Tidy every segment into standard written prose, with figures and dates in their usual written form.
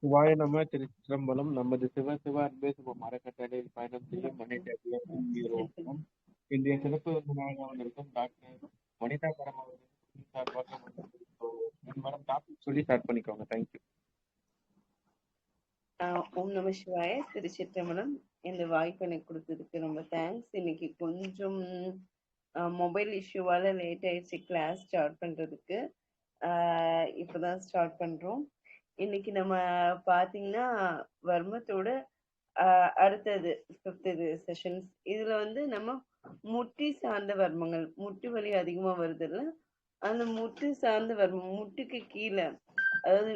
சிவாய நம திருச்சிற்றம்பலம். நமது சிவ சிவ அன்பே சிவ மரக்கட்டளையில் பயணம் செய்யும் மனிதர்களும் உயிரோம். இன்றைய சிறப்பு விருந்தினராக வந்திருக்கும் டாக்டர் வனிதா கரம் அவர்களுக்கு சார்பாக மேடம் டாபிக் சொல்லி ஸ்டார்ட் பண்ணிக்கோங்க. தேங்க்யூ. ஓம் நம சிவாய. திருச்சிற்றம்பலம். இந்த வாய்ப்பு எனக்கு கொடுத்ததுக்கு ரொம்ப தேங்க்ஸ். இன்னைக்கு கொஞ்சம் மொபைல் இஷ்யூவால லேட் ஆயிடுச்சு கிளாஸ் ஸ்டார்ட் பண்றதுக்கு. இப்பதான் ஸ்டார்ட் பண்றோம். இன்னைக்கு நம்ம பாத்தீங்கன்னா வர்மத்தோட அடுத்தது 5th செஷன்ஸ். இதுல வந்து நம்ம முட்டி சார்ந்த வர்மங்கள், முட்டி வலி அதிகமா வருதுல்ல, அந்த முட்டு சார்ந்த வர்மம், முட்டுக்கு கீழே, அதாவது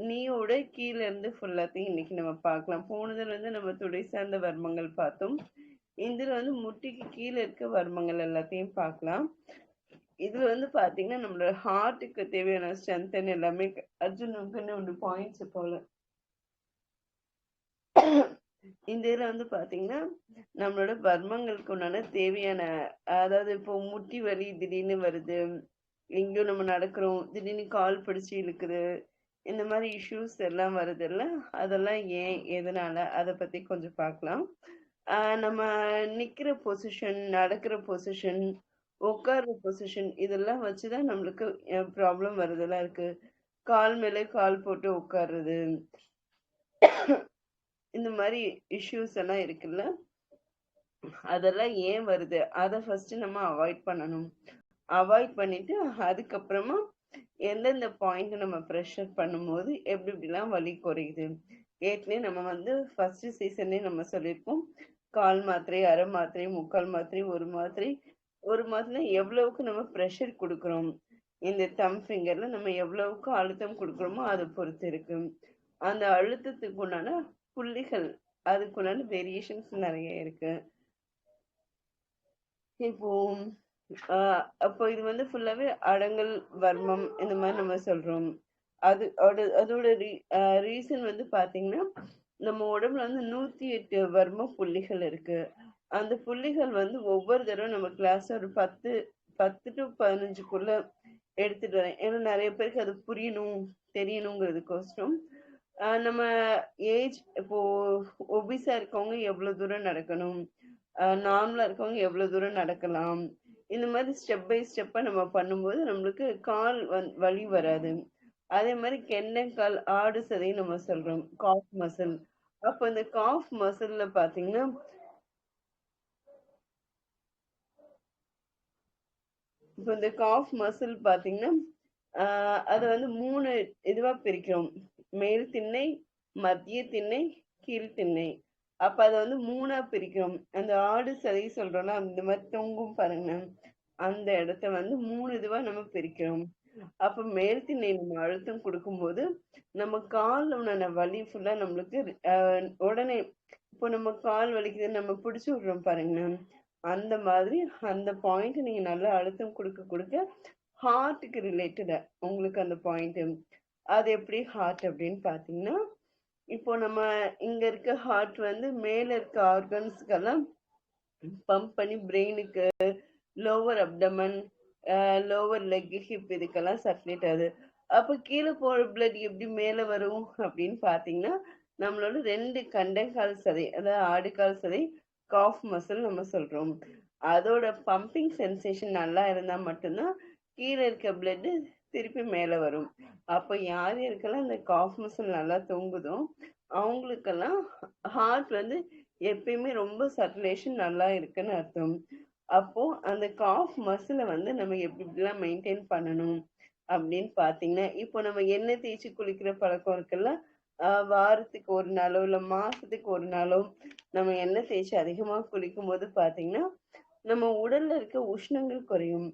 நீயோட கீழே இருந்து ஃபுல்லாத்தையும் இன்னைக்கு நம்ம பார்க்கலாம். போனதுல இருந்து நம்ம துடை சார்ந்த வர்மங்கள் பார்த்தோம். இதுல வந்து முட்டிக்கு கீழே இருக்க வர்மங்கள் எல்லாத்தையும் பார்க்கலாம். இதுல வந்து பாத்தீங்கன்னா நம்மளோட ஹார்ட்டுக்கு தேவையான ஸ்ட்ரென்த் எல்லாமே அர்ஜுனுக்குன்னு ஒன்று பாயிண்ட்ஸ் போல. இந்த இதுல வந்து பாத்தீங்கன்னா நம்மளோட வர்மங்களுக்கு உண்டான தேவையான, அதாவது இப்போ முட்டி வலி திடீர்னு வருது, எங்கேயோ நம்ம நடக்கிறோம், திடீர்னு கால் பிடிச்சு இழுக்குது, இந்த மாதிரி இஷ்யூஸ் எல்லாம் வருதுல்ல, அதெல்லாம் ஏன் எதனால அதை பத்தி கொஞ்சம் பார்க்கலாம். நம்ம நிக்கிற பொசிஷன், நடக்கிற பொசிஷன், உட்கார்ற பொசிஷன், இதெல்லாம் வச்சுதான் நம்மளுக்கு ப்ராப்ளம் வருதெல்லாம் இருக்கு. கால் மேலே கால் போட்டு உட்கார்றது, இந்த மாதிரி இஷ்யூஸ் எல்லாம் இருக்குல்ல, அதெல்லாம் ஏன் வருது, அதை ஃபர்ஸ்ட் நம்ம அவாய்ட் பண்ணணும். அவாய்ட் பண்ணிட்டு அதுக்கப்புறமா எந்தெந்த பாயிண்ட் நம்ம ப்ரெஷர் பண்ணும்போது எப்படி எப்படிலாம் வலி குறையுது. ஏற்கனவே நம்ம வந்து ஃபர்ஸ்ட் சீசன்லயே நம்ம சொல்லியிருக்கோம், கால் மாத்திரை, அரை மாத்திரை, முக்கால் மாத்திரை, ஒரு மாத்திரை எவ்வளவுக்கு நம்ம ப்ரெஷர் கொடுக்குறோம், இந்த தம் ஃபிங்கர்ல நம்ம எவ்வளவுக்கு அழுத்தம் கொடுக்குறோமோ அதை பொறுத்து இருக்கு. அந்த அழுத்தத்துக்கு உண்டான புள்ளிகள், அதுக்குண்டான வேரியேஷன்ஸ் நிறைய இருக்கு. இப்போ அப்போ இது வந்து ஃபுல்லாவே அடங்கல் வர்மம் இந்த மாதிரி நம்ம சொல்றோம். அதோட ரீசன் வந்து பாத்தீங்கன்னா, நம்ம உடம்புல வந்து 108 வர்ம புள்ளிகள் இருக்கு. அந்த புள்ளிகள் வந்து ஒவ்வொரு தடவை நம்ம கிளாஸ் ஒரு 10 to 15க்குள்ள எடுத்துட்டு வரேன். ஏன்னா நிறைய பேருக்கு அது புரியணும், தெரியணுங்கிறதுக்கோசரம். நம்ம ஏஜ், இப்போ ஒபிசா இருக்கவங்க எவ்வளவு தூரம் நடக்கணும், நார்மலா இருக்கவங்க எவ்வளவு தூரம் நடக்கலாம், இந்த மாதிரி ஸ்டெப் பை ஸ்டெப்பா நம்ம பண்ணும்போது நம்மளுக்கு கால் வலி வராது. அதே மாதிரி கெண்டைக்கால், ஆடு சதை நம்ம சொல்றோம், காஃப் மசில். அப்ப இந்த காஃப் மசில்ல பாத்தீங்கன்னா இப்போ இந்த காஃப் மசில் பாத்தீங்கன்னா அதை வந்து 3 இதுவா பிரிக்கிறோம். மேல் திண்ணை, மத்திய திண்ணை, கீழ் திண்ணை. அப்ப அதை வந்து 3ஆ பிரிக்கிறோம். அந்த ஆடு சதை சொல்றோம்னா அந்த மாதிரி தொங்கும் பாருங்க, அந்த இடத்த வந்து 3 இதுவா நம்ம பிரிக்கிறோம். அப்ப மேல் திண்ணை நம்ம அழுத்தம் கொடுக்கும்போது நம்ம கால் உண்டான வலி ஃபுல்லா நம்மளுக்கு உடனே, இப்போ நம்ம கால் வலிக்குது நம்ம பிடிச்சு விடுறோம் பாருங்க, அந்த மாதிரி அந்த பாயிண்ட் நீங்க நல்லா அழுத்தம் கொடுக்க கொடுக்க ஹார்ட்டுக்கு ரிலேட்டடா உங்களுக்கு அந்த பாயிண்ட். அது எப்படி ஹார்ட் அப்படின்னு பாத்தீங்கன்னா, இப்போ நம்ம இங்க இருக்க ஹார்ட் வந்து மேல இருக்க ஆர்கன்ஸ்க்கெல்லாம் பம்ப் பண்ணி பிரெயினுக்கு, lower abdomen, lower leg, hip இதுக்கெல்லாம் சர்க்குலேட் ஆகுது. அப்ப கீழே போற பிளட் எப்படி மேல வரும் அப்படின்னு பாத்தீங்கன்னா, நம்மளோட 2 கண்டைக்கால் சதை, அதாவது ஆடுகால் சதை, காஃப் மசில் நம்ம சொல்றோம். அதோட பம்பிங் சென்சேஷன் நல்லா இருந்தா மட்டும்தான் கீழே இருக்க பிளட் திருப்பி மேல வரும். அப்ப யார் யாருக்கெல்லாம் இந்த காஃப் மசில் நல்லா தொங்குதோ அவங்களுக்கெல்லாம் ஹார்ட் வந்து எப்பயுமே ரொம்ப சர்க்குலேஷன் நல்லா இருக்குன்னு அர்த்தம். அப்போ அந்த காஃப் மசிலை வந்து நம்ம எப்படி எப்படிலாம் மெயின்டைன் பண்ணணும் அப்படின்னு பாத்தீங்கன்னா, இப்போ நம்ம எண்ணெய் தேய்ச்சி குளிக்கிற பழக்கம் இருக்குல்ல, வாரத்துக்கு ஒரு நாளோ இல்ல மாசத்துக்கு ஒரு நாளோ நம்ம எண்ணெய் தேய்ச்சி அதிகமா குளிக்கும் போது பாத்தீங்கன்னா நம்ம உடல்ல இருக்க உஷ்ணங்கள் குறையும்.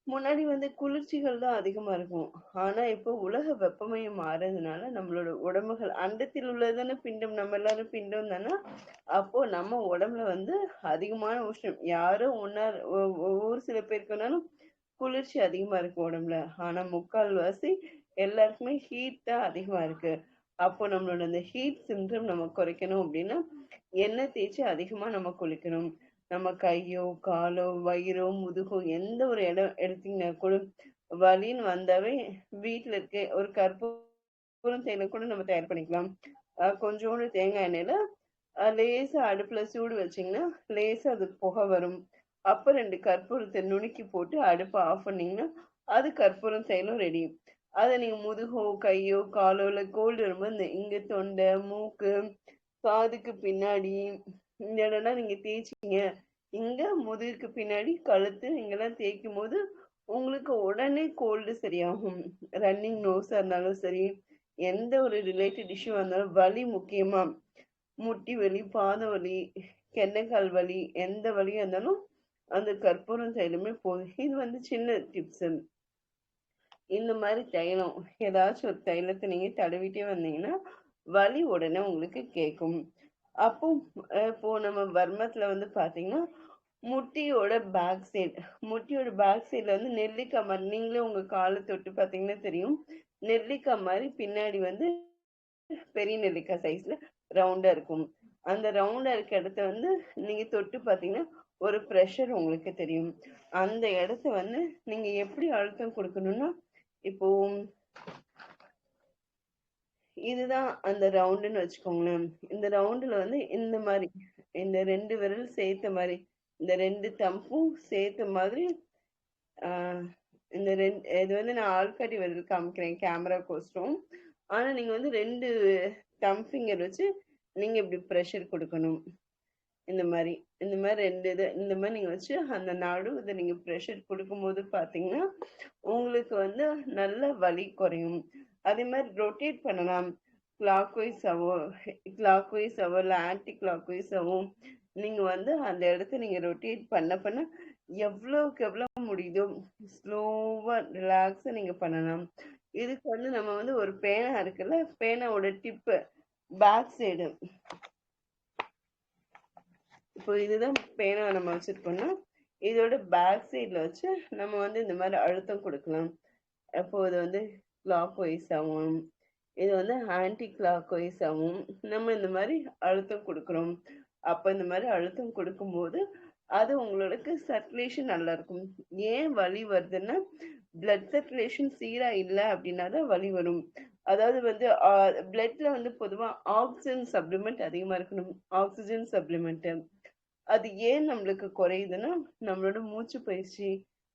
முன்னாடி வந்து குளிர்ச்சிகள் தான் அதிகமா இருக்கும். ஆனா இப்போ உலக வெப்பமயம் மாறதுனால நம்மளோட உடம்புகள், அண்டத்தில் உள்ளதான பிண்டம், நம்ம எல்லாரும் பிண்டம் தானே. அப்போ நம்ம உடம்புல வந்து அதிகமான உஷ்ணம், யாரோ ஒரு சில பேருக்கு வேணாலும் குளிர்ச்சி அதிகமா இருக்கு உடம்புல. ஆனா முக்கால்வாசி எல்லாருக்குமே ஹீட் தான் அதிகமா இருக்கு. அப்போ நம்மளோட அந்த ஹீட் சிம்டம் நம்ம குறைக்கணும் அப்படின்னா எண்ணெய் தேய்ச்சி அதிகமா நம்ம குளிக்கணும். நம்ம கையோ காலோ வயிறோ முதுகோ எந்த ஒரு இடம் எடுத்தீங்கன்னா கூட வலின்னு வந்தாவே வீட்டுல இருக்க ஒரு கற்பூரம் கற்பூரம் தேயிலை கூட நம்ம தயார் பண்ணிக்கலாம். கொஞ்சோண்டு தேங்காய் எண்ணெயில லேசா அடுப்புல சூடு வச்சீங்கன்னா லேசா அது புகை வரும். அப்ப 2 கற்பூரத்தை நுணுக்கி போட்டு அடுப்பை ஆஃப் பண்ணீங்கன்னா அது கற்பூரம் தைலம் ரெடி. அதை நீங்க முதுகோ கையோ காலோ இல்ல கோல்டு வரும்போது இங்க தொண்டை மூக்கு காதுக்கு பின்னாடி இந்த இடம்லாம் நீங்க தேய்ச்சிங்க, இங்க முதுகுக்கு பின்னாடி கழுத்து இங்கெல்லாம் தேய்க்கும் போது உங்களுக்கு உடனே கோல்டு சரியாகும். ரன்னிங் நோஸா இருந்தாலும் சரி, எந்த ஒரு ரிலேட்டட் இஷ்யூ இருந்தாலும், வலி முக்கியமா முட்டி வலி பாத வலி கெண்டைக்கால் வலி எந்த வலியா இருந்தாலும் அந்த கற்பூரம் தைலமே போதும். இது சின்ன டிப்ஸ். இந்த மாதிரி தைலம் ஏதாச்சும் ஒரு தைலத்தை நீங்க தடவிட்டே வந்தீங்கன்னா வலி உடனே உங்களுக்கு கேட்கும். அப்போ இப்போ நம்ம வர்மத்துல பாத்தீங்கன்னா முட்டியோட பேக் சைடு, முட்டியோட பேக் சைட்ல நெல்லிக்காய் மாதிரி, நீங்களே உங்க காலை தொட்டு பாத்தீங்கன்னா தெரியும், நெல்லிக்காய் மாதிரி பின்னாடி பெரிய நெல்லிக்காய் சைஸ்ல ரவுண்டா இருக்கும். அந்த ரவுண்டா இருக்க இடத்த நீங்க தொட்டு பாத்தீங்கன்னா ஒரு ப்ரெஷர் உங்களுக்கு தெரியும். அந்த இடத்த நீங்க எப்படி அழுத்தம் கொடுக்கணும்னா, இப்போ இதுதான் அந்த ரவுண்டுன்னு வச்சுக்கோங்களேன். இந்த ரவுண்டுல இந்த மாதிரி இந்த 2 விரல் சேர்த்த மாதிரி, இந்த 2 தம்பும் சேர்த்த மாதிரி இந்த இது நான் ஆள்காட்டி விரல் காமிக்கிறேன் கேமரா கோஸ்டும். ஆனா நீங்க 2 தம் ஃபிங்கர் வச்சு நீங்க இப்படி ப்ரெஷர் கொடுக்கணும். இந்த மாதிரி 2 இது இந்த மாதிரி நீங்க வச்சு அந்த நடு இதை நீங்க ப்ரெஷர் கொடுக்கும்போது பாத்தீங்கன்னா உங்களுக்கு நல்ல வலி குறையும். அதே மாதிரி ரொட்டேட் பண்ணலாம். கிளாக் வைஸ் ஆவோ இல்லை ஆன்டி கிளாக் வைஸ் ஆகும். நீங்க அந்த இடத்த நீங்க ரொட்டேட் பண்ண எவ்வளவுக்கு எவ்வளவு முடியுதோ ஸ்லோவா ரிலாக்ஸா நீங்க பண்ணலாம். இதுக்கு நம்ம ஒரு பேனா இருக்குல்ல, பேனாவோட டிப்பு பேக் சைடு, இப்போ இதுதான் பேனா நம்ம வச்சிருக்கோம்னா இதோட பேக் சைட்ல வச்சு நம்ம இந்த மாதிரி அழுத்தம் கொடுக்கலாம். அப்போ இது கிளாக் வைஸ் ஆகும், இது ஆன்டி கிளாக் வைஸ் ஆகும். நம்ம இந்த மாதிரி அழுத்தம் கொடுக்குறோம். அப்ப இந்த மாதிரி அழுத்தம் கொடுக்கும்போது அது உங்களுக்கு சர்க்குலேஷன் நல்லா இருக்கும். ஏன் வலி வருதுன்னா, பிளட் சர்க்குலேஷன் சீரா இல்லை அப்படின்னா தான் வலி வரும். அதாவது பிளட்ல பொதுவா ஆக்சிஜன் சப்ளிமெண்ட் அதிகமா இருக்கணும். ஆக்சிஜன் சப்ளிமெண்ட் அது ஏன் நம்மளுக்கு குறையுதுன்னா நம்மளோட மூச்சு பயிற்சி.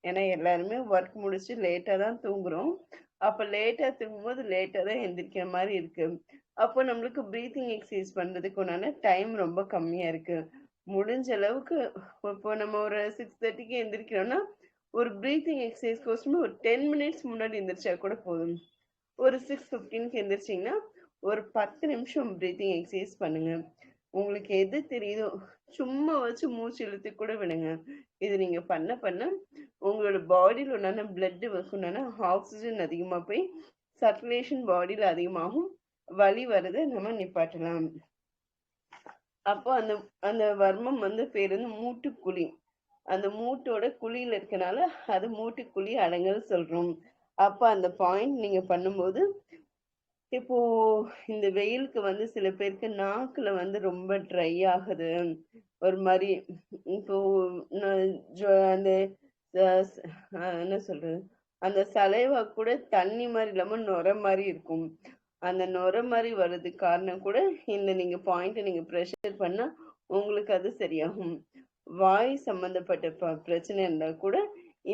ஏன்னா எல்லாருமே ஒர்க் முடிச்சு லேட்டா தான் தூங்குறோம். அப்ப லேட்டா தூங்கும்போது லேட்டா தான் எந்திரிக்கிற மாதிரி இருக்கு. அப்போ நம்மளுக்கு பிரீத்திங் எக்ஸசைஸ் பண்றதுக்கு உண்டான டைம் ரொம்ப கம்மியா இருக்கு. முடிஞ்ச அளவுக்கு இப்போ நம்ம ஒரு 6:30க்கு எந்திரிக்கிறோம்னா ஒரு பிரீத்திங் எக்ஸசைஸ் கோசமே ஒரு 10 மினிட்ஸ் முன்னாடி எந்திரிச்சா கூட போதும். ஒரு 6:15க்கு எந்திரிச்சிங்கன்னா ஒரு 10 நிமிஷம் பிரீத்திங் எக்ஸசைஸ் பண்ணுங்க. உங்களுக்கு எது தெரியுதோ சும்மா வச்சு மூச்சு இழுத்து கூட விடுங்க. இது நீங்க பண்ண உங்களோட பாடியில் உண்டான பிளட் உண்டான ஆக்சிஜன் அதிகமா போய் சர்க்குலேஷன் பாடியில அதிகமாகும். வலி வருது நம்ம நிப்பாட்டலாம். அப்போ அந்த அந்த வர்மம் பேரு மூட்டுக்குழி. அந்த மூட்டோட குழியில இருக்கனால அது மூட்டுக்குழி அடங்கல் சொல்றோம். அப்ப அந்த பாயிண்ட் நீங்க பண்ணும்போது, இப்போ இந்த வெயிலுக்கு சில பேருக்கு நாக்குல ரொம்ப ட்ரை ஆகுது. ஒரு மாதிரி இப்போ அந்த என்ன சொல்றது, அந்த சலைவா கூட தண்ணி மாதிரி இல்லாம நுர மாதிரி இருக்கும். அந்த நுர மாதிரி வர்றதுக்கு காரணம் கூட இந்த நீங்க பாயிண்ட் நீங்க ப்ரெஷர் பண்ணா உங்களுக்கு அது சரியாகும். வாய் சம்பந்தப்பட்ட பிரச்சனை இருந்தா கூட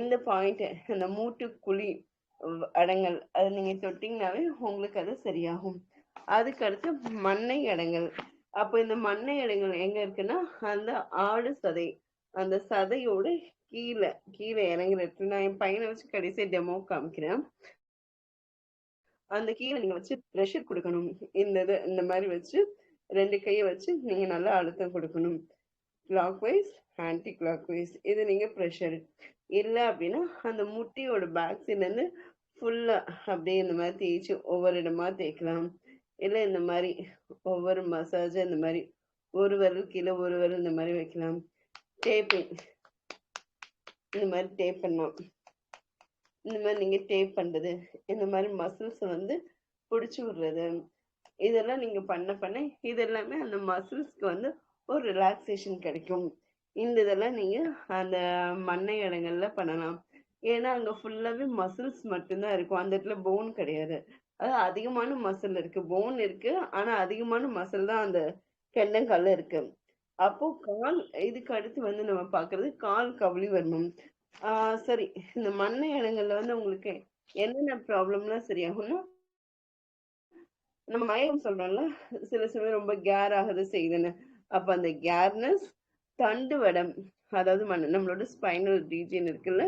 இந்த பாயிண்ட், அந்த மூட்டுக்குழி அடங்கல், அது நீங்க தொட்டீங்கன்னாவே உங்களுக்கு அது சரியாகும். அதுக்கு அடுத்து மண்ணை அடங்கல். அப்ப இந்த மண்ணை அடங்கல் எங்க இருக்குன்னா அந்த ஆடு சதை, அந்த சதையோட கீழே கீழே இறங்குற இடத்துல, நான் என் பையனை வச்சு கடைசியா டெமோ காமிக்கிறேன். அந்த கீழே நீங்க வச்சு ப்ரெஷர் கொடுக்கணும். இந்த மாதிரி வச்சு 2 கையை வச்சு நீங்க நல்லா அழுத்தம் கொடுக்கணும். Clockwise anticlockwise இது நீங்க ப்ரெஷர். இல்லை அப்படின்னா அந்த முட்டியோட பேக் சைட்ல இருந்து ஃபுல்லா அப்படியே இந்த மாதிரி தேய்ச்சி ஒவ்வொரு இடமா தேய்க்கலாம். இல்லை இந்த மாதிரி ஒவ்வொரு மசாஜ் இந்த மாதிரி ஒரு விரல் கீழே ஒரு விரல் இந்த மாதிரி வைக்கலாம். டேப்பிங் இந்த மாதிரி டேப் பண்ணலாம். இந்த மாதிரி நீங்க டேப் பண்றது, இந்த மாதிரி மசில்ஸ் பிடிச்சி விடுறது, இதெல்லாம் நீங்க பண்ண இது எல்லாமே அந்த மசில்ஸ்க்கு ஒரு ரிலாக்ஸேஷன் கிடைக்கும். இந்த இதெல்லாம் நீங்க அந்த மண்ணை இடங்கள்ல பண்ணலாம். ஏன்னா அங்க ஃபுல்லாவே மசில்ஸ் மட்டும்தான் இருக்கும், அந்த இடத்துல போன் கிடையாது. அது அதிகமான மசில் இருக்கு, போன் இருக்கு, ஆனா அதிகமான மசில் தான் அந்த கெண்டங்கால்ல இருக்கு. அப்போ கால் இதுக்கு அடுத்து வந்து நம்ம பாக்குறது கால் கவுளி வர்மம். சரி, இந்த மண்ணை இடங்கள்ல வந்து உங்களுக்கு என்னென்ன ப்ராப்ளம்லாம் சரியாகும்னா, நம்ம மயக்கம் சொல்றோம்ல, சில சமயம் ரொம்ப கேர் ஆகுது செய்யுதுன்னு. அப்ப அந்த கேர்னஸ், தண்டு வடம், அதாவது நம்மளோட ஸ்பைனல் ரீஜியன் இருக்குல்ல,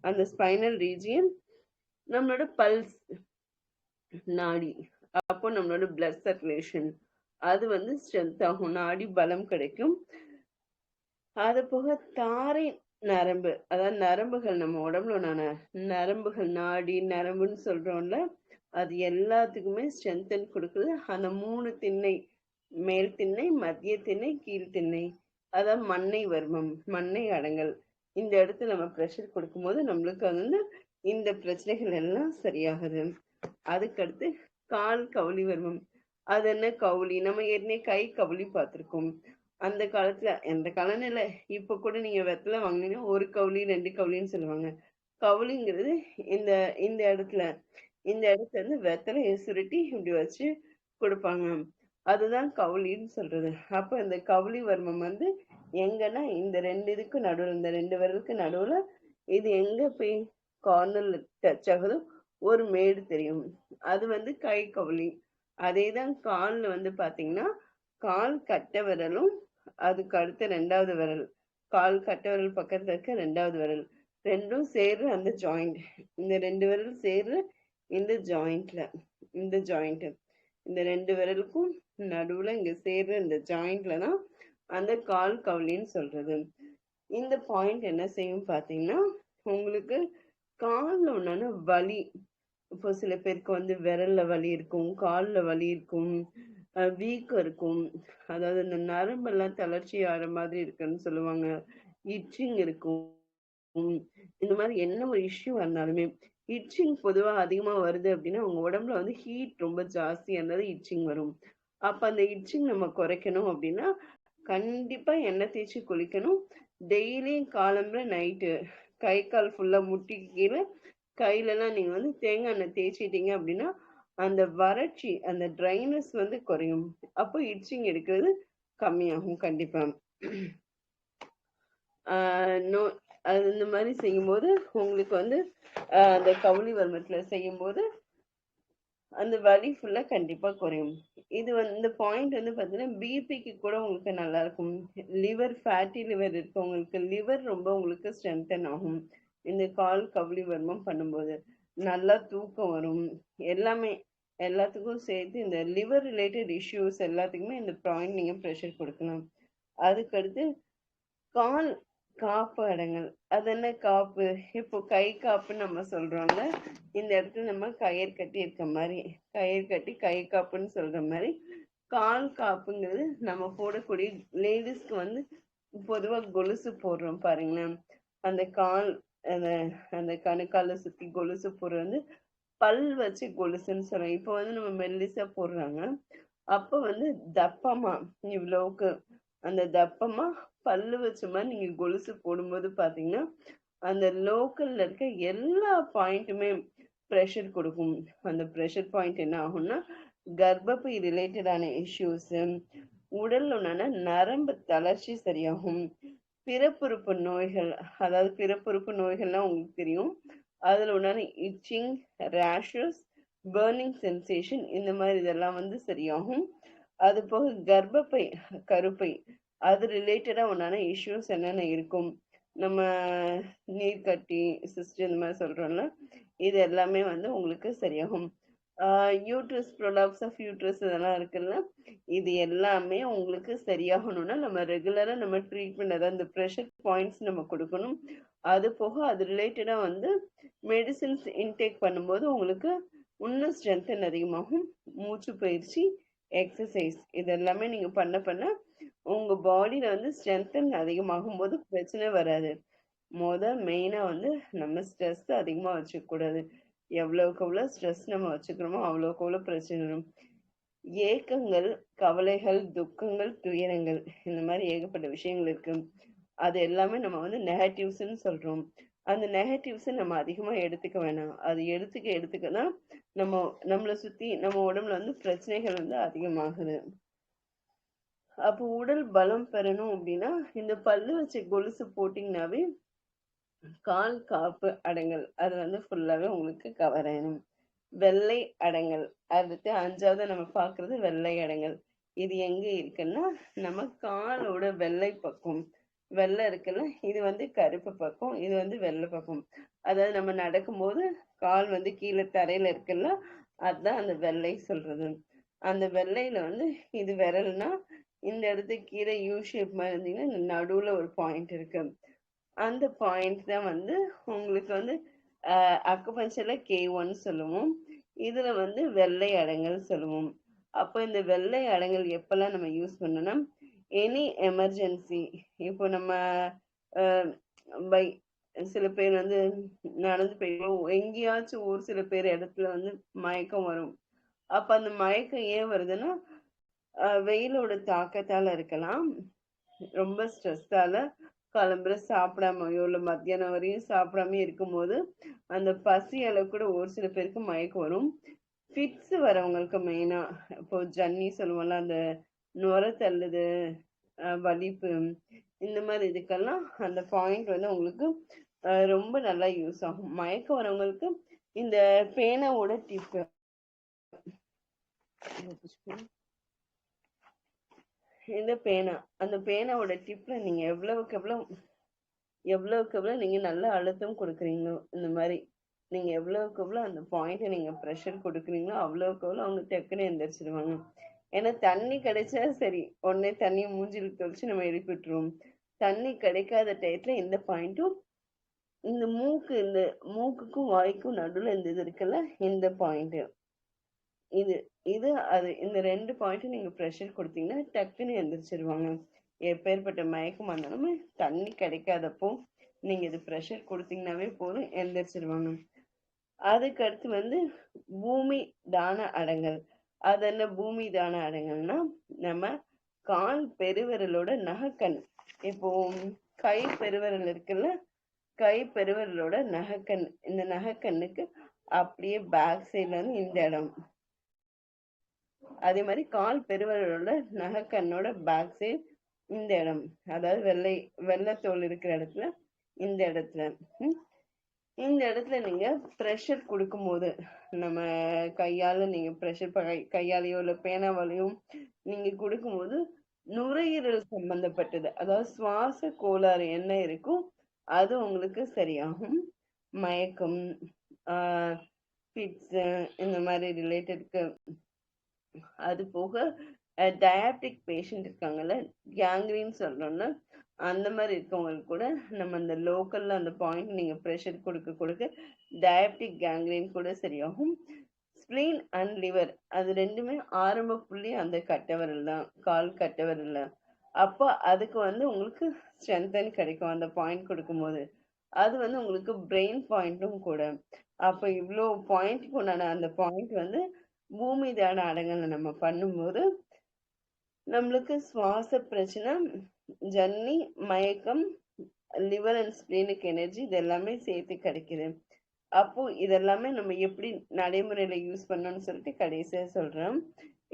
அந்த ஸ்பைனல் ரீஜியன், நம்மளோட பல்ஸ் நாடி, அப்போ நம்மளோட பிளட் சர்க்குலேஷன் அது வந்து ஸ்ட்ரென்த் ஆகும், நாடி பலம் கிடைக்கும். அது போக தாரை நரம்பு, அதாவது நரம்புகள், நம்ம உடம்புல நரம்புகள், நாடி நரம்புன்னு சொல்றோம்ல, அது எல்லாத்துக்குமே ஸ்ட்ரென்தன் கொடுக்குது அந்த 3 திண்ணை, மேல் திண்ணை, மத்திய திண்ணை, கீழ் திண்ணை, அதான் மண்ணை வர்மம், மண்ணை அடங்கல். இந்த இடத்துல நம்ம ப்ரெஷர் கொடுக்கும்போது நம்மளுக்கு வந்து இந்த பிரச்சனைகள் எல்லாம் சரியாகுது. அதுக்கடுத்து கால் கவுளி வர்மம். அது என்ன கவுளி, நம்ம ஏற்கனவே கை கவுளி பார்த்திருக்கோம். அந்த காலத்துல, எந்த காலம்னு இல்லை, இப்ப கூட நீங்க வெத்தலை வாங்கினீங்கன்னா ஒரு கவுளி 2 கவுளின்னு சொல்லுவாங்க. கவுளிங்கிறது இந்த இந்த இடத்துல இருந்து வெத்தலையை சுருட்டி இப்படி வச்சு கொடுப்பாங்க. அதுதான் கவுளின்னு சொல்றது. அப்ப இந்த கவுளி வர்மம் வந்து எங்கன்னா இந்த 2 இதுக்கு நடுவுல, இந்த 2 விரலுக்கு நடுவுல, இது எங்க போய் கார்னர்ல டச் ஆகுதோ ஒரு மேடு தெரியும், அது வந்து கை கவுளி. அதேதான் கால்ல வந்து பாத்தீங்கன்னா, கால் கட்டை விரலும் அதுக்கு அடுத்த 2வது விரல், கால் கட்டை விரல் பக்கத்துல இருக்க 2வது விரல், ரெண்டும் சேர்ற அந்த ஜாயிண்ட், இந்த 2 விரல் சேர்ற இந்த ஜாயிண்ட்ல, இந்த ஜாயிண்ட், இந்த 2 விரலுக்கும் நடுவுல இங்க சேர்ற இந்த ஜாயிண்ட்ல தான் அந்த கால் கவுளின்னு சொல்றது. இந்த பாயிண்ட் என்ன செய்யும் பாத்தீங்கன்னா, உங்களுக்கு கால்ல ஒண்ணான வலி, இப்போ சில பேருக்கு வந்து விரல்ல வலி இருக்கும், கால்ல வலி இருக்கும், வீக்கம் இருக்கும், அதாவது இந்த நரம்பெல்லாம் தளர்ச்சி ஆகிற மாதிரி இருக்குன்னு சொல்லுவாங்க, இச்சிங் இருக்கும். இந்த மாதிரி என்ன ஒரு இஷ்யூ வந்தாலுமே, இச்சிங் பொதுவா அதிகமா வருது அப்படின்னா உங்க உடம்புல வந்து ஹீட் ரொம்ப ஜாஸ்தியா இருந்தாலும் இச்சிங் வரும். அப்ப அந்த இச்சிங் நம்ம குறைக்கணும் அப்படின்னா கண்டிப்பா எண்ணெய் தேய்ச்சி குளிக்கணும். டெய்லியும் காலம்புற நைட்டு கை கால் ஃபுல்லா முட்டிக்கு கீழே கையிலலாம் நீங்க வந்து தேங்காய் எண்ணெய் தேய்ச்சிட்டீங்க அப்படின்னா அந்த வறட்சி, அந்த ட்ரைனஸ் வந்து குறையும். அப்போ இட்சிங் எடுக்கிறது கம்மியாகும் கண்டிப்பா. நோ, அது இந்த மாதிரி செய்யும்போது உங்களுக்கு வந்து அந்த கவுளி வர்மத்துல செய்யும்போது அந்த வலி ஃபுல்லா கண்டிப்பா குறையும். இது வந்து இந்த பாயிண்ட் வந்து பாத்தீங்கன்னா பிபிக்கு கூட உங்களுக்கு நல்லா இருக்கும். லிவர், ஃபேட்டி லிவர் இருக்கவங்களுக்கு லிவர் ரொம்ப உங்களுக்கு ஸ்ட்ரென்தன் ஆகும் இந்த கால் கவுளி வர்மம் பண்ணும்போது. நல்லா தூக்கம் வரும், எல்லாமே எல்லாத்துக்கும் சேர்த்து இந்த லிவர் ரிலேட்டட் இஷ்யூஸ் எல்லாத்துக்குமே இந்த பாயிண்ட் நீங்க ப்ரெஷர் கொடுக்கலாம். அதுக்கடுத்து கால் காப்பு அடங்கல். அது என்ன காப்பு, இப்போ கை காப்புன்னு நம்ம சொல்றோம்ல, இந்த இடத்துல நம்ம கயிறு கட்டி இருக்க மாதிரி, கயிறு கட்டி கை காப்புன்னு சொல்ற மாதிரி கால் காப்புங்கிறது நம்ம போடக்கூடிய, லேடிஸ்க்கு வந்து பொதுவா கொலுசு போடுறோம் பாருங்களேன், அந்த கால், அந்த அந்த கணுக்கால சுத்தி கொலுசு போடுறது வந்து பல் வச்சு கொலுசுன்னு சொல்றோம். இப்போ வந்து நம்ம மெல்லிசா போடுறாங்க, அப்ப வந்து தப்பமா இவ்வளவுக்கு அந்த தப்பமா பல்லு வச்ச மாதிரி நீங்க கொலுசு போடும்போது பாத்தீங்கன்னா அந்த லோக்கல்ல இருக்க எல்லா பாயிண்ட்டுமே ப்ரெஷர் கொடுக்கும். அந்த ப்ரெஷர் பாயிண்ட் என்ன ஆகும்னா கர்ப்பப்பை ரிலேட்டடான இஷ்யூஸ், உடல்ல உண்டான நரம்பு தளர்ச்சி சரியாகும், பிறப்புறுப்பு நோய்கள், அதாவது பிறப்புறுப்பு நோய்கள்லாம் உங்களுக்கு தெரியும், அதுல உண்டான இச்சிங், ரேஷஸ், பர்னிங் சென்சேஷன், இந்த மாதிரி இதெல்லாம் வந்து சரியாகும். அது போக கர்ப்பப்பை, கருப்பை, அது ரிலேட்டடா உண்டான இஷ்யூஸ் என்னென்ன இருக்கும், நம்ம நீர்க்கட்டி, சிஸ்ட், இந்த மாதிரி சொல்றோம்ல, இது எல்லாமே வந்து உங்களுக்கு சரியாகும். யூட்ரஸ், ப்ரொலாப்ஸ் ஆஃப் யூட்ரஸ், இதெல்லாம் இருக்குல்ல, இது எல்லாமே உங்களுக்கு சரியாகணும்னா நம்ம ரெகுலரா நம்ம ட்ரீட்மெண்ட், அதாவது இந்த ப்ரெஷர் பாயிண்ட்ஸ் நம்ம கொடுக்கணும். அது போக அது ரிலேட்டடா வந்து மெடிசின்ஸ் இன்டேக் பண்ணும்போது உங்களுக்கு இன்னும் ஸ்ட்ரென்தன் அதிகமாகும். மூச்சு பயிற்சி, எக்ஸசைஸ், இது எல்லாமே நீங்க பண்ண பண்ண உங்க பாடியில வந்து ஸ்ட்ரென்தன் அதிகமாகும் போது பிரச்சனை வராது. மெயினா வந்து நம்ம ஸ்ட்ரெஸ் அதிகமா வச்சுக்க கூடாது. எவ்வளவுக்கு எவ்வளவு ஸ்ட்ரெஸ் நம்ம வச்சுக்கிறோமோ அவ்வளவுக்கு எவ்வளவு பிரச்சனை வரும். ஏக்கங்கள், கவலைகள், துக்கங்கள், துயரங்கள், இந்த மாதிரி ஏகப்பட்ட விஷயங்கள் இருக்கு. அது எல்லாமே நம்ம வந்து நெகட்டிவ்ஸ்ன்னு சொல்றோம். அந்த நெகட்டிவ்ஸ் நம்ம அதிகமா எடுத்துக்க வேணாம். அது எடுத்துக்க தான் நம்மளை சுத்தி நம்ம உடம்புல வந்து பிரச்சனைகள் வந்து அதிகமாகுது. அப்போ உடல் பலம் பெறணும் அப்படின்னா இந்த பல்லு வச்ச கொலுசு போட்டீங்கன்னாவே கால் காப்பு அடங்கல் அது வந்து ஃபுல்லாவே உங்களுக்கு கவர் ஆயிடும். வெள்ளை அடங்கல், அடுத்து 5வது நம்ம பாக்குறது வெள்ளை அடங்கல். இது எங்க இருக்குன்னா நம்ம காலோட வெள்ளை பக்கம். வெள்ளை இருக்குல்ல, இது வந்து கருப்பு பக்கம், இது வந்து வெள்ளை பக்கம். அதாவது நம்ம நடக்கும்போது கால் வந்து கீழே தரையில இருக்குல்ல, அதுதான் அந்த வெள்ளை சொல்றது. அந்த வெள்ளையில வந்து இது விரல்னா இந்த இடத்துக்கு கீழே யூ ஷேப் மாதிரி இருந்தீங்கன்னா நடுவுல ஒரு பாயிண்ட் இருக்கு. அந்த பாயிண்ட் தான் வந்து உங்களுக்கு வந்து அக்குபஞ்சர்ல K1 சொல்லுவோம். இதுல வந்து வெள்ளை அடங்கல் சொல்லுவோம். அப்போ இந்த வெள்ளை அடங்கல் எப்பெல்லாம் நம்ம யூஸ் பண்ணோம்னா எனி எமர்ஜென்சி, இப்போ நம்ம பை சில பேர் வந்து நடந்து போயிடும், எங்கேயாச்சும் ஒரு சில பேர் இடத்துல வந்து மயக்கம் வரும். அப்ப அந்த மயக்கம் ஏன் வருதுன்னா வெயிலோட தாக்கத்தால இருக்கலாம், ரொம்ப ஸ்ட்ரெஸ்ஸால காலம்புற சாப்பிடாமையோ இல்லை மத்தியானம் வரையும் சாப்பிடாம இருக்கும்போது அந்த பசியால கூட ஒரு சில பேருக்கு மயக்கம் வரும். ஃபிட்ஸ் வரவங்களுக்கு மெயினா இப்போ ஜன்னி சொல்லுவோம்ல, அந்த நுர தள்ளுது, வலிப்பு, இந்த மாதிரி இதுக்கெல்லாம் அந்த பாயிண்ட் வந்து உங்களுக்கு ரொம்ப நல்லா யூஸ் ஆகும். மயக்கம் வரவங்களுக்கு இந்த பேனாவோட டிப்பு, இந்த பேனா, அந்த பேனாவோட டிப்ல நீங்க எவ்வளவுக்கு எவ்வளவு நீங்க நல்ல அழுத்தம் கொடுக்குறீங்களோ, இந்த மாதிரி நீங்க எவ்வளவுக்கு எவ்வளவு அந்த பாயிண்ட நீங்க ப்ரெஷர் கொடுக்குறீங்களோ அவ்வளவுக்கு எவ்வளவு அவங்க டக்குன்னு எந்திரிச்சிருவாங்க. ஏன்னா தண்ணி கிடைச்சா சரி, உடனே தண்ணியை மூஞ்சில் தெளிச்சு நம்ம எழுப்பி விட்டுருவோம். தண்ணி கிடைக்காத டயத்துல இந்த பாயிண்ட்டும், இந்த மூக்குக்கும் வாய்க்கும் நடுவுல இந்த இது இருக்குல்ல, இந்த பாயிண்ட், இது இது அது இந்த 2 பாயிண்ட்டும் நீங்க ப்ரெஷர் கொடுத்தீங்கன்னா டக்குன்னு எந்திரிச்சிருவாங்க. எப்பேற்பட்ட மயக்கம் வந்தாலுமே தண்ணி கிடைக்காதப்போ நீங்க இது ப்ரெஷர் கொடுத்தீங்கன்னாவே போதும், எந்திரிச்சிருவாங்க. அதுக்கு அடுத்து வந்து பூமி தான அடங்கல். அது என்ன பூமி தான அடங்கல்னா நம்ம கால் பெருவிரலோட நகக்கண், இப்போ கை பெருவிரல் இருக்குல்ல, கை பெருவிரலோட நகக்கண், இந்த நகக்கண்ணுக்கு அப்படியே பேக் சைட்ல இருந்து இந்த இடம், அதே மாதிரி கால் பெருவிரலோட நகக்கண்ணோட பேக் சைட் இந்த இடம், அதாவது வெள்ளைத்தோல் இருக்கிற இடத்துல, இந்த இடத்துல இந்த இடத்துல நீங்க ப்ரெஷர் கொடுக்கும் போது நம்ம கையால நீங்க ப்ரெஷர் கையாலேயோ இல்லை பேனாவாலையும் நீங்க கொடுக்கும்போது நுரையீரல் சம்பந்தப்பட்டது, அதாவது சுவாச கோளாறு என்ன இருக்கும் அது உங்களுக்கு சரியாகும். மயக்கம், ஃபிட்ஸ், இந்த மாதிரி ரிலேட்டடுக்கு. அது போக டயாபிட்டிக் பேஷண்ட் இருக்காங்கல்ல, கேங்க்ரீன் சொல்றோம்னா அந்த மாதிரி இருக்கவங்களுக்கு கூட நம்ம அந்த லோக்கல்ல அந்த பாயிண்ட் நீங்க ப்ரெஷர் கொடுக்க டயாபிட்டிக் கேங்க்ரீன் கூட சரியாகும். ஸ்பிளீன் அண்ட் லிவர், அது ரெண்டுமே ஆரம்ப புள்ளி அந்த கட்டவரல் தான், கால் கட்டவரல். அப்போ அதுக்கு வந்து உங்களுக்கு ஸ்ட்ரென்தன் கிடைக்கும் அந்த பாயிண்ட் கொடுக்கும்போது. அது வந்து உங்களுக்கு பிரெயின் பாயிண்ட்டும் கூட. அப்போ இவ்வளோ பாயிண்ட்க்கு உண்டான அந்த பாயிண்ட் வந்து பூமி தான அடங்கலை நம்ம பண்ணும்போது நம்மளுக்கு சுவாச பிரச்சனை, ஜன்னி, மயக்கம், லிவர் அண்ட் ஸ்பிளீனுக்கு எனர்ஜி, இது எல்லாமே சேர்த்து கிடைக்குது. அப்போ இதெல்லாமே நம்ம எப்படி நடைமுறையில யூஸ் பண்ணணும்னு சொல்லிட்டு கடைசியா சொல்றேன்.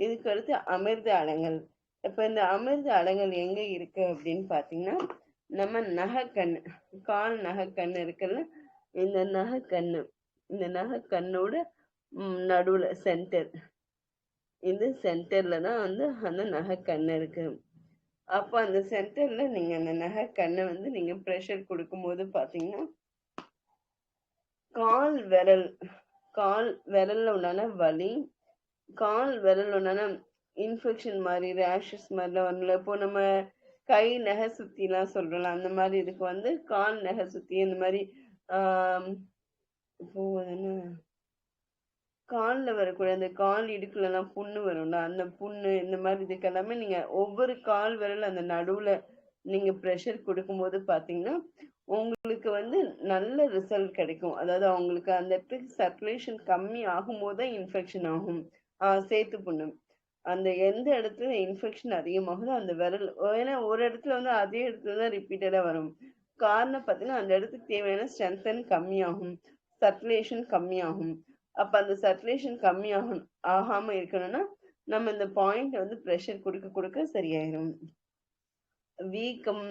இதுக்கு அடுத்து அமிர்த அடங்கல். இப்ப இந்த அமிர்த அடங்கல் எங்க இருக்கு அப்படின்னு பாத்தீங்கன்னா நம்ம நகைக்கண்ணு, கால் நகைக்கண்ணு இருக்குல்ல, இந்த நகைக்கண்ணோட நடுவுல சென்டர், இந்த சென்டர்ல தான் வந்து அந்த நகைக்கண்ணு இருக்கு. அப்போ அந்த சென்டர்ல நீங்க அந்த நகைக்கண்ணை வந்து நீங்க ப்ரெஷர் கொடுக்கும்போது பாத்தீங்கன்னா கால் விரல்ல உண்டான வலி, கால் விரல் உண்டான இன்ஃபெக்ஷன் மாதிரி ரேஷஸ் மாதிரிலாம் வரல. இப்போ நம்ம கை நகை சுத்தி எல்லாம் சொல்றோம்ல, அந்த மாதிரி இதுக்கு வந்து கால் நகை சுத்தி, இந்த மாதிரி இப்போ என்ன காலில் வரக்கூடிய அந்த கால் இடுக்குல எல்லாம் புண்ணு வரும்ல, அந்த புண்ணு, இந்த மாதிரி இதுக்கு எல்லாமே நீங்க ஒவ்வொரு கால் விரல் அந்த நடுவுல நீங்க ப்ரெஷர் கொடுக்கும்போது பாத்தீங்கன்னா உங்களுக்கு வந்து நல்ல ரிசல்ட் கிடைக்கும். அதாவது அவங்களுக்கு அந்த இடத்துக்கு சர்க்குலேஷன் கம்மி ஆகும் போது தான் இன்ஃபெக்ஷன் ஆகும். சேத்து புண்ணு, அந்த எந்த இடத்துல இன்ஃபெக்ஷன் அதிகமாகுதோ அந்த விரல், ஏன்னா ஒரு இடத்துல வந்து அதே இடத்துல தான் ரிப்பீட்டடா வரும். காரணம் பார்த்தீங்கன்னா அந்த இடத்துக்கு தேவையான ஸ்ட்ரென்தன் கம்மியாகும், சர்க்குலேஷன் கம்மியாகும். அப்ப அந்த சர்க்குலேஷன் கம்மி ஆகாம இருக்கணும்னா நம்ம இந்த பாயிண்ட் வந்து ப்ரெஷர் கொடுக்க கொடுக்க சரியாயிரும். வீக்கம்,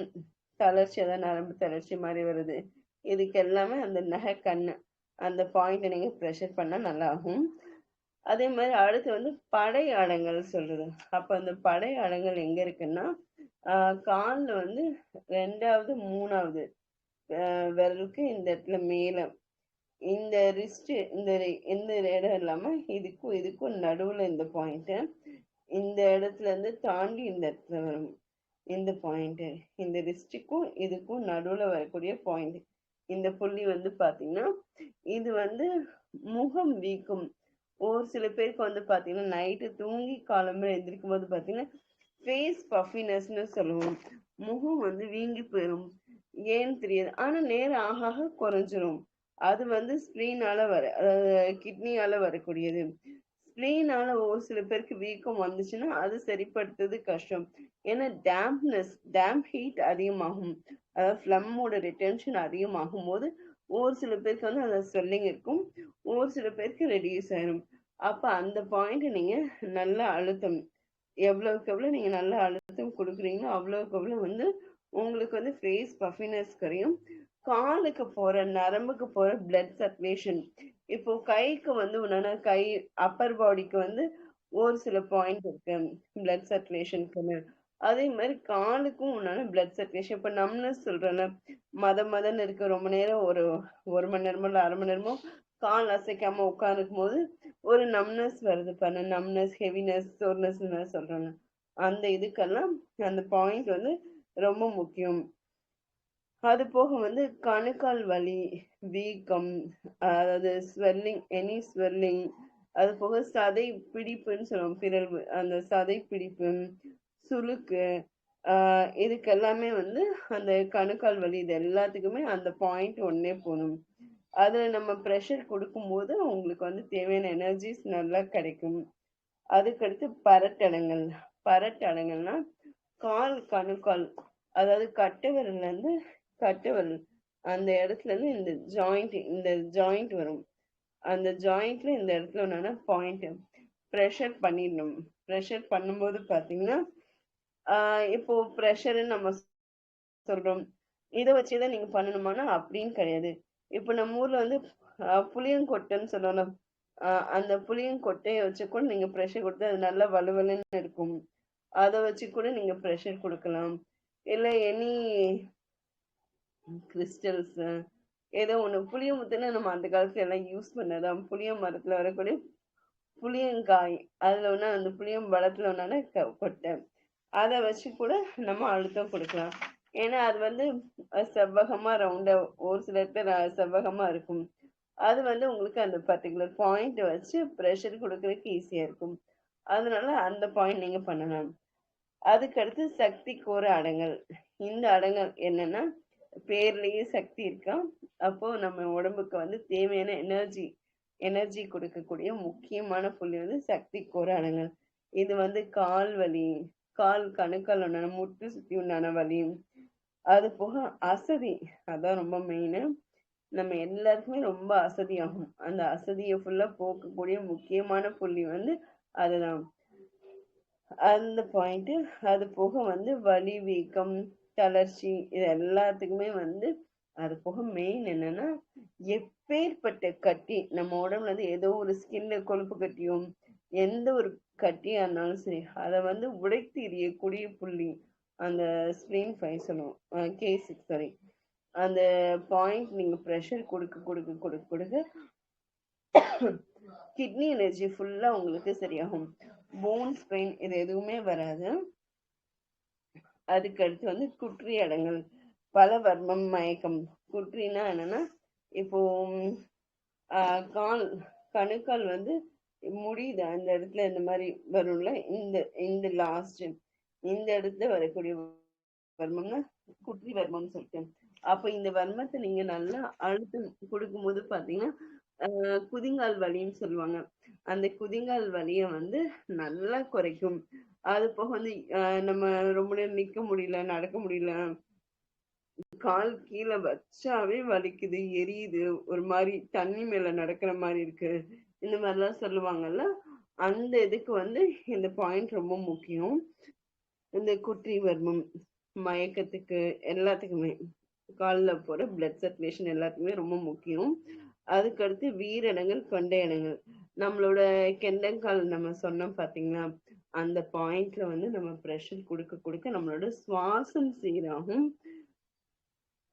தளர்ச்சி, அதாவது நரம்பு தளர்ச்சி மாதிரி வருது, இதுக்கு எல்லாமே அந்த நகை கண்ணு அந்த பாயிண்ட்டை நீங்க ப்ரெஷர் பண்ணா நல்லா ஆகும். அதே மாதிரி அடுத்து வந்து படை அடங்கல் சொல்றது. அப்ப அந்த படை அடங்கல் எங்க இருக்குன்னா கால்ல வந்து 2வது 3வது விரலுக்கு இந்த இடத்துல மேல இந்த ரிஸ்ட் இந்த இடம் இல்லாம இதுக்கும் நடுவுல இந்த பாயிண்ட், இந்த இடத்துல இருந்து தாண்டி இந்த இடத்துல வரும் இந்த பாயிண்ட், இந்த ரிஸ்டுக்கும் இதுக்கும் நடுவுல வரக்கூடிய பாயிண்ட், இந்த புள்ளி வந்து பாத்தீங்கன்னா இது வந்து முகம் வீக்கும். ஒரு சில பேருக்கு வந்து பாத்தீங்கன்னா நைட்டு தூங்கி காலம்பர எந்திரிக்கும் போது பாத்தீங்கன்னா ஃபேஸ் பஃபினஸ்ன்னு சொல்லுவோம், முகம் வந்து வீங்கி போயிடும். ஏன்னு தெரியாது, ஆனா நேரம் ஆக ஆக குறைஞ்சிரும். அது வந்து ஸ்பிளீனால அதாவது கிட்னியால வரக்கூடியது. ஸ்பிளீனால ஒரு சில பேருக்கு வீக்கம் வந்துச்சுன்னா அது சரிப்படுத்துறது கஷ்டம். ஏன்னா டேம்ப் ஹீட் அதிகமாகும், அதாவது ஃப்ளம்மோட ரிட்டென்ஷன் அதிகமாகும் போது ஒரு சில பேருக்கு வந்து அந்த ஸ்வெல்லிங் இருக்கும், ஒரு சில பேருக்கு ரெடியூஸ் ஆயிரும். அப்ப அந்த பாயிண்ட் நீங்க நல்லா அழுத்தம், எவ்வளவுக்கு எவ்வளவு நீங்க நல்லா அழுத்தம் கொடுக்குறீங்களோ அவ்வளவுக்கு எவ்வளவு வந்து உங்களுக்கு வந்து ஃபேஸ் பஃபினஸ் குறையும். காலுக்கு போற நரம்புக்கு போற பிளட் சர்க்குலேஷன், இப்போ கைக்கு வந்து உடனே கை அப்பர் பாடிக்கு வந்து ஒரு சில பாயிண்ட் இருக்கு பிளட் சர்க்குலேஷனுக்கு, அதே மாதிரி காலுக்கும் உன்னால பிளட் சர்க்குலேஷன். இப்ப நம்னஸ் சொல்றேன்ல, மதன்னு இருக்கு, ரொம்ப நேரம் ஒரு மணி நேரமோ இல்லை அரை மணி நேரமோ கால் அசைக்காம உட்காந்துருக்கும் போது ஒரு நம்னஸ் வருது பாரு, நம்னஸ், ஹெவினஸ், சோர்னஸ் சொல்றாங்க. அந்த இதுக்கெல்லாம் அந்த பாயிண்ட் வந்து ரொம்ப முக்கியம். அது போக வந்து கணுக்கால் வலி, வீக்கம், அதாவது ஸ்வெல்லிங், அது போக சதை பிடிப்புன்னு சொல்லுவோம், பிறழ்வு, அந்த சதை பிடிப்பு, சுளுக்கு, இதுக்கு எல்லாமே வந்து அந்த கணுக்கால் வலி, இது எல்லாத்துக்குமே அந்த பாயிண்ட் ஒன்னே போதும். அதுல நம்ம ப்ரெஷர் கொடுக்கும் போது உங்களுக்கு வந்து தேவையான எனர்ஜிஸ் நல்லா கிடைக்கும். அதுக்கடுத்து பரட்டடங்கள்னா கணுக்கால், அதாவது கட்டை விரல் அந்த இடத்துல இருந்து இந்த ஜாயிண்ட் வரும், அந்த ஜாயிண்ட்ல இந்த இடத்துல என்னன்னா பாயிண்ட் ப்ரெஷர் பண்ணிடணும். ப்ரெஷர் பண்ணும்போது பாத்தீங்கன்னா இப்போ ப்ரெஷர் நம்ம சொல்றோம், இதை வச்சுதான் நீங்க பண்ணணுமானா அப்படின்னு கிடையாது. இப்ப நம்ம ஊர்ல வந்து புளியங்கொட்டைன்னு சொல்லணும், அந்த புளியங்கொட்டையை வச்சு கூட நீங்க ப்ரெஷர் கொடுத்து அது நல்லா வலுவலுன்னு இருக்கும், அதை வச்சு கூட நீங்க ப்ரெஷர் கொடுக்கலாம். இல்லை எனி கிறிஸ்டல்ஸ் ஏதோ ஒண்ணு, புளிய முத்துன்னு நம்ம அந்த காலத்துல எல்லாம் யூஸ் பண்ணதான், புளிய மரத்துல வரக்கூடிய புளியங்காய், அதுல ஒண்ணு அந்த புளியம் பழத்துல ஒன்னான கொட்டை, அதை வச்சு கூட நம்ம அழுத்தம் கொடுக்கலாம். ஏன்னா அது வந்து செவ்வகமா ரவுண்டா, ஒரு சில இடத்துல செவ்வகமா இருக்கும், அது வந்து உங்களுக்கு அந்த பர்டிகுலர் பாயிண்ட் வச்சு ப்ரெஷர் கொடுக்கறதுக்கு ஈஸியா இருக்கும். அதனால அந்த பாயிண்ட் நீங்க பண்ணலாம். அதுக்கடுத்து சக்தி கோர அடங்கல். இந்த அடங்கல் என்னன்னா பேர்லயே சக்தி இருக்கா, அப்போ நம்ம உடம்புக்கு வந்து தேவையான எனர்ஜி கொடுக்கக்கூடிய முக்கியமான புள்ளி வந்து சக்தி கோர அடங்கல். இது வந்து கால் வலி, கணுக்கால் உண்டான முட்டு சுத்தி உண்டான வலி, அது போக அசதி, அதான் ரொம்ப மெயின். நம்ம எல்லாருக்குமே ரொம்ப அசதி ஆகும், அந்த அசதியை ஃபுல்லா போக்கக்கூடிய முக்கியமான புள்ளி வந்து அதுதான் அந்த பாயிண்ட். அது போக வந்து வலி, வீக்கம், தளர்ச்சி, இது எல்லாத்துக்குமே வந்து அது போக மெயின் என்னன்னா எப்பேற்பட்ட கட்டி நம்ம உடம்புல இருந்து ஏதோ ஒரு ஸ்கின்ல கொழுப்பு கட்டியும் எந்த ஒரு கட்டியா இருந்தாலும் சரி அதை வந்து உடைத்து எறியக்கூடிய புள்ளி அந்த ஸ்பிளீன் 5 சொல்லுவோம், K6 சாரி. அந்த பாயிண்ட் நீங்க ப்ரெஷர் கொடுக்க கொடுக்க கொடுக்க கொடுக்க கிட்னி எனர்ஜி ஃபுல்லா உங்களுக்கு சரியாகும், போன்ஸ் பெயின் இது எதுவுமே வராது. அதுக்கு அடுத்து வந்து குற்றி அடங்கல், பல வர்மம், மயக்கம். குற்றினா என்னன்னா இப்போ கணுக்கால் வந்து முடியுது அந்த இடத்துல இந்த மாதிரி வரும்ல, இந்த லாஸ்ட் இந்த இடத்துல வரக்கூடிய வர்மம்னா குற்றி வர்மம் சொல்லிட்டு. அப்ப இந்த வர்மத்தை நீங்க நல்லா அழுத்தம் கொடுக்கும் போது பாத்தீங்கன்னா குதிங்கால் வலின்னு சொல்லுவாங்க, அந்த குதிங்கால் வலிய வந்து நல்லா குறைக்கும். அது போக வந்து நம்ம ரொம்ப நேரம் நிக்க முடியல, நடக்க முடியல, கால் கீழே வச்சாவே வலிக்குது, எரியுது, ஒரு மாதிரி தண்ணி மேல நடக்கிற மாதிரி இருக்கு, இந்த மாதிரிலாம் சொல்லுவாங்கல்ல, அந்த இதுக்கு வந்து இந்த பாயிண்ட் ரொம்ப முக்கியம். இந்த குற்றி வர்மம், மயக்கத்துக்கு, எல்லாத்துக்குமே காலில் போற பிளட் சர்க்குலேஷன் எல்லாத்துக்குமே ரொம்ப முக்கியம். அதுக்கடுத்து வீரடங்கள், கொண்டை இடங்கள், நம்மளோட கெண்டங்கால் நம்ம சொன்னோம் பாத்தீங்களா, அந்த பாயிண்ட்ல வந்து நம்ம ப்ரெஷர் கொடுக்க கொடுக்க நம்மளோட சுவாசம் சீராகும்.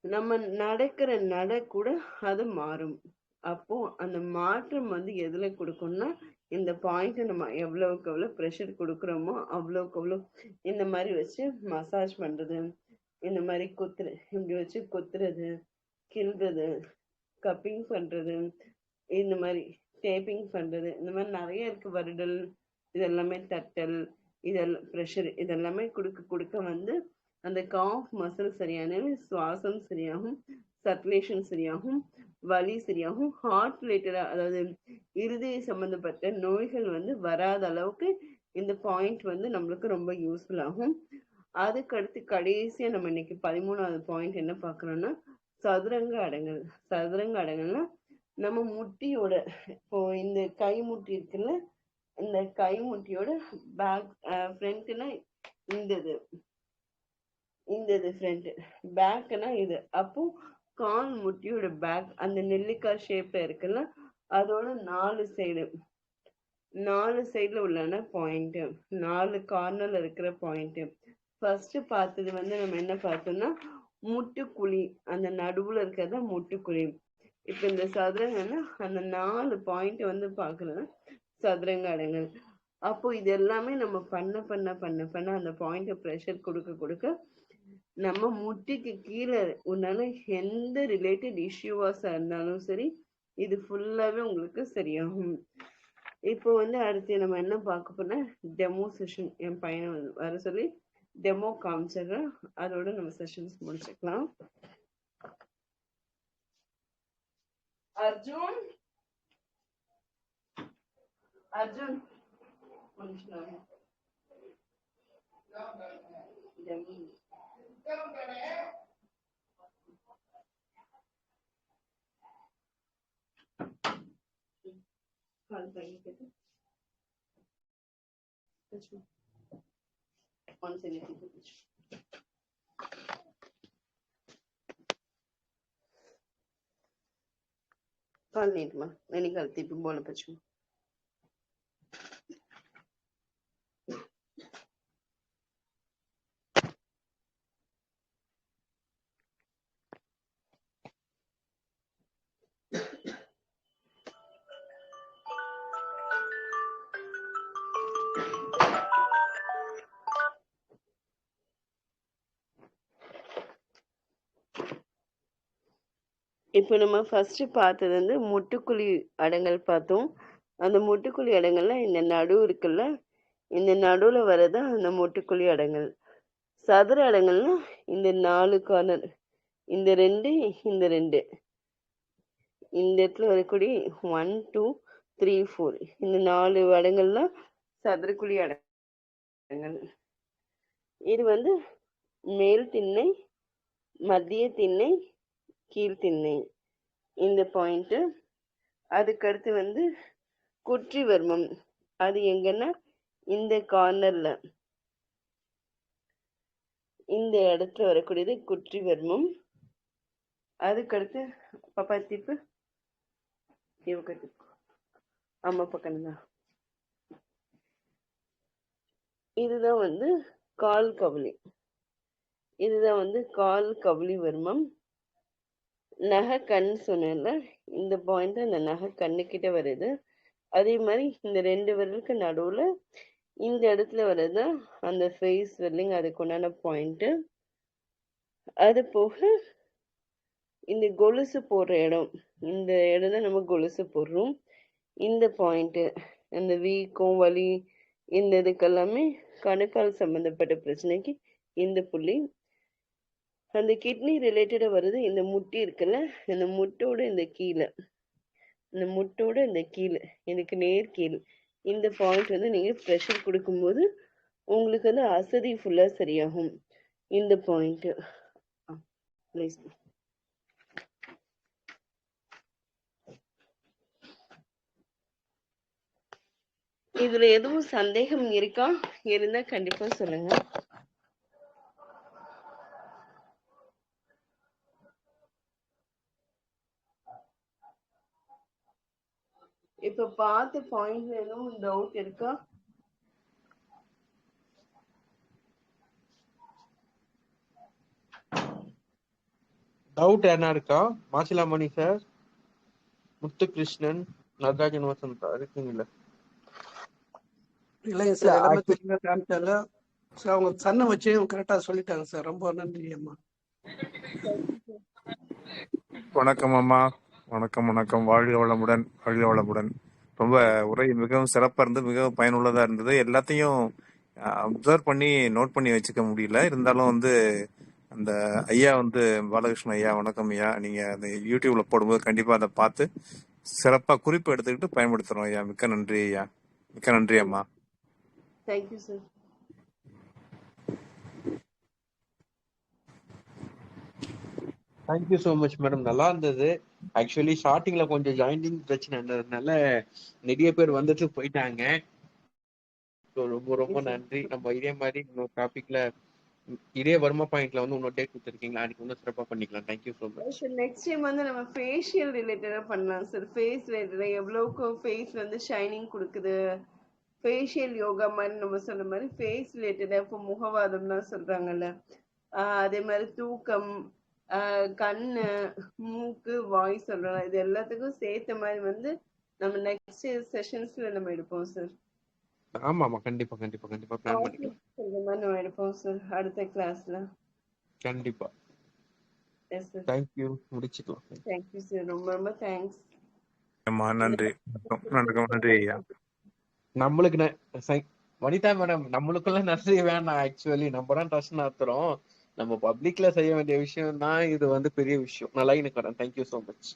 நம்ம நடக்கிற நட கூட அது மாறும். அப்போ அந்த மாற்றம் வந்து எதுல கொடுக்கும்னா, இந்த பாயிண்ட் நம்ம எவ்வளவுக்கு எவ்வளவு ப்ரெஷர் கொடுக்குறோமோ அவ்வளவுக்கு அவ்வளவு இந்த மாதிரி வச்சு மசாஜ் பண்றது, இந்த மாதிரி இப்படி வச்சு கொத்துறது, கிள்றது, கப்பிங் பண்றது, இந்த மாதிரி டேப்பிங் பண்றது, இந்த மாதிரி நிறைய இருக்கு. வருடல், இதெல்லாமே தட்டல், இதெல்லாம் ப்ரெஷர், இதெல்லாமே கொடுக்க கொடுக்க வந்து அந்த காஃப் மசில் சரியான சுவாசம் சரியாகும், சர்க்குலேஷன் சரியாகும், வலி சரியாகும், ஹார்ட் ரிலேட்டடா, அதாவது இருதய சம்பந்தப்பட்ட நோய்கள் வந்து வராத அளவுக்கு இந்த பாயிண்ட் வந்து நம்மளுக்கு ரொம்ப யூஸ்ஃபுல் ஆகும். அதுக்கடுத்து கடைசியா நம்ம இன்னைக்கு 13வது பாயிண்ட் என்ன பார்க்கறோம்னா, சதுரங்க அடங்கல். சதுரங்க அடங்கல்னா நம்ம முட்டியோட, இப்போ இந்த கை முட்டி இருக்குல்ல, இந்த கை முட்டியோட பேக் ஃப்ரண்ட்னா இந்த இது ஃப்ரண்ட், பேக்னா இது. அப்போ கால் முட்டியோட பேக் அந்த நெல்லிக்காய் ஷேப்ல இருக்குல்ல, அதோட 4 சைடுல உள்ளன பாயிண்ட், 4 கார்னர்ல இருக்கிற பாயிண்ட். ஃபர்ஸ்ட் பார்த்தது வந்து நம்ம என்ன பார்த்தோம்னா முட்டுக்குழி, அந்த நடுவுல இருக்கிறத முட்டுக்குழி. இப்ப இந்த சதுரங்கன்னா அந்த 4 பாயிண்ட் வந்து பாக்குறது சதுரங்க அடங்கல். அப்போ இது எல்லாமே நம்ம பண்ண பண்ண பண்ண பண்ண அந்த பாயிண்ட் ப்ரெஷர் கொடுக்க கொடுக்க நம்ம முட்டிக்கு கீழே உன்னால எந்த ரிலேட்டட் இஷ்யூவாஸா இருந்தாலும் சரி, இது ஃபுல்லாவே உங்களுக்கு சரியாகும். இப்போ வந்து அடுத்து நம்ம என்ன பார்க்க போனா டெமோ செஷன். என் பையனை வர சொல்லி டெமோ காமிச்சிடுறேன், அதோட நம்ம செஷன்ஸ் முடிச்சுக்கலாம். அர்ஜுன், அர்ஜுன் கால் பண்ணிக்கிட்டு కాల్ నీట్మా నేను కలిసి తిప్పి బోలపచ్చు. இப்போ நம்ம ஃபர்ஸ்ட் பார்த்தது வந்து முட்டுக்குழி அடங்கல் பார்த்தோம். அந்த முட்டுக்குழி அடங்கல்ல இந்த நடு இருக்குல்ல, இந்த நடுவுல வரதான் அந்த முட்டுக்குழி அடங்கல். சதுர அடங்கல்னா இந்த 4 கார்னர், இந்த 2 இந்த 2, இந்த இடத்துல வரக்கூடிய 1 2 3 4, இந்த 4 அடங்கள்லாம் சதுரக்குழி அடங்கல். இது வந்து மேல் திண்ணை, மத்திய திண்ணை, கீழ்த்திண்ணை, இந்த பாயிண்ட். அதுக்கடுத்து வந்து குற்றி வர்மம், அது எங்கன்னா இந்த கார்னர்ல, இந்த இடத்துல வரக்கூடியது குற்றி வர்மம். அதுக்கடுத்து பாப்பா திப்பு இவக்கு அம்மா பக்கம் தான், இதுதான் வந்து கால் கவுளி. இதுதான் வந்து கால் கவுளி வர்மம். நகை கண் சொன்னேன்ல, இந்த பாயிண்ட் அந்த நகை கண்ணுக்கிட்ட வருது. அதே மாதிரி இந்த 2 விரலுக்கு நடுவுல இந்த இடத்துல வர்றது அந்த ஃபேஸ் ஸ்வெல்லிங், அதுக்கு உண்டான பாயிண்ட். அது போக இந்த கொலுசு போடுற இடம், இந்த இடம் தான் நம்ம கொலுசு போடுறோம். இந்த பாயிண்ட், அந்த வீக்கம் வலி இந்த இதுக்கெல்லாமே கணுக்கால் சம்பந்தப்பட்ட பிரச்சனைக்கு இந்த புள்ளி. அந்த கிட்னி ரிலேட்டடா வருது இந்த முட்டி இருக்குல்ல, இந்த முட்டோட இந்த கீழே, இந்த முட்டோட இந்த கீழே, இதுக்கு நேர் கீழ் இந்த பாயிண்ட் வந்து நீங்க ப்ரெஷர் கொடுக்கும்போது உங்களுக்கு வந்து அசதி ஃபுல்லா சரியாகும். இந்த பாயிண்ட் ப்ளீஸ். இதுல எதுவும் சந்தேகம் இருக்கா? இருந்தா கண்டிப்பா சொல்லுங்க. இப்ப பார்த்த பாயிண்ட்ல எதுவும் டவுட் இருக்கா? டவுட் என்ன இருக்கா? மாசிலாமணி சார், முத்துகிருஷ்ணன், நடராஜன் வசந்தா இருக்கீங்களா? இல்லைங்க சார், எல்லாமே தெளிவாக காமிச்சாங்க சார். அவங்க சன்னை வச்சு கரெக்டாக சொல்லிட்டாங்க சார். ரொம்ப நன்றி அம்மா. வணக்கம் அம்மா. வணக்கம் வணக்கம். வாழ்க வளமுடன், வாழ்க வளமுடன். ரொம்ப உரை மிகவும் சிறப்பாக இருந்து மிகவும் பயனுள்ளதாக இருந்தது. எல்லாத்தையும் அப்சர்வ் பண்ணி நோட் பண்ணி வச்சுக்க முடியல. இருந்தாலும் அந்த ஐயா பாலகிருஷ்ண ஐயா, வணக்கம் ஐயா. நீங்கள் அந்த யூடியூப்ல போடும்போது கண்டிப்பாக அதை பார்த்து சிறப்பாக குறிப்பு எடுத்துக்கிட்டு பயன்படுத்துகிறோம் ஐயா. மிக்க நன்றி ஐயா. மிக்க நன்றி அம்மா. Thank you sir. Thank you so much madam. நல்லா இருந்தது. ஆக்சுவலி ஸ்டார்டிங்ல கொஞ்சம் ஜாயினிங் பிரச்சனை இருந்ததுனால நிறைய பேர் வந்துட்டு போயிட்டாங்க. ஸோ ரொம்ப ரொம்ப நன்றி. நம்ம இதே மாதிரி இன்னொரு டாபிக்ல இதே வர்மா பாயிண்ட்ல இன்னொரு டேட் கொடுத்துருக்கீங்களா, அன்னைக்கு இன்னும் சிறப்பாக பண்ணிக்கலாம். Thank you so much. Next time நம்ம ஃபேஷியல் ரிலேட்டடா பண்ணலாம் சார். ஃபேஸ் ரிலேட்டடா எவ்வளவுக்கு ஃபேஸ் ஷைனிங் கொடுக்குது, ஃபேஷியல் யோகா மாதிரி நம்ம சொன்ன மாதிரி ஃபேஸ் ரிலேட்டடா இப்போ முகவாதம்லாம் சொல்றாங்கல்ல, அதே மாதிரி தூக்கம், கண்ணு, மூக்கு, வாய் சொல்றோம், இது எல்லாத்துக்கும் சேர்த்த மாதிரி நம்ம நெக்ஸ்ட் செஷன்ஸ்ல நம்ம எடுப்போம் சார். ஆமா ஆமா, கண்டிப்பா கண்டிப்பா கண்டிப்பா பிளான் பண்ணிக்கலாம். இந்த மாதிரி நம்ம எடுப்போம் சார் அடுத்த கிளாஸ்ல. கண்டிப்பா. Yes sir. தேங்க்யூ. முடிச்சுக்கலாம். Thank you sir. ரொம்ப ரொம்ப தேங்க்ஸ். நன்றி. வணக்கம். நன்றி ஐயா. நம்மளுக்கு வனிதா மேடம், நம்மளுக்குள்ள நன்றி வேணாம். ஆக்சுவலி நம்ம தான் ட்ரஸ்ட் நடத்துறோம். நம்ம பப்ளிக்ல செய்ய வேண்டிய விஷயம் தான் இது. பெரிய விஷயம். நல்லா எனக்கு வரேன். Thank you so much.